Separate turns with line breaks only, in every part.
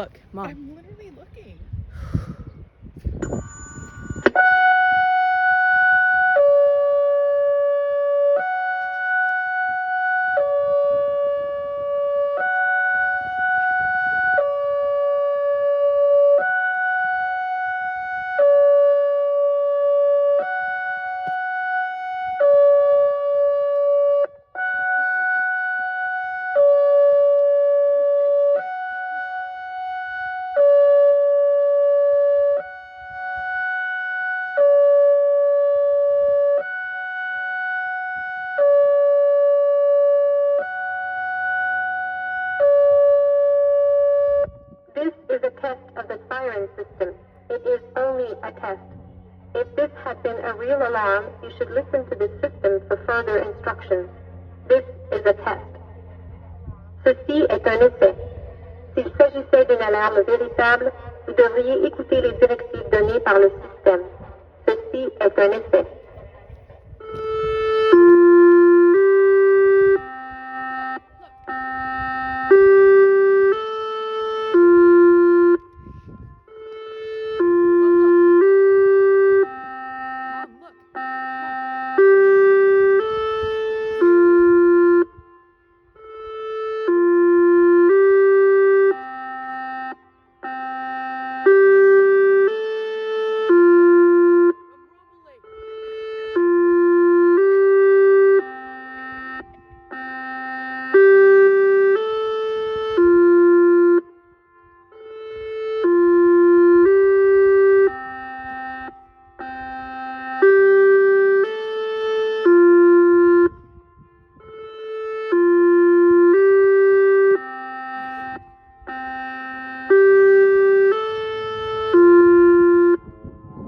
Look, Mom.
I'm literally looking.
This is a test of the Siren system. It is only a test. If this had been a real alarm, you should listen to this system for further instructions. This is a test. Ceci est un essai. S'il s'agissait d'une alarme véritable, vous devriez écouter les directives données par le système. Ceci est un essai.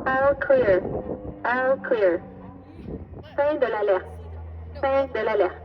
All clear. All clear. Fin de l'alerte. Fin de l'alerte.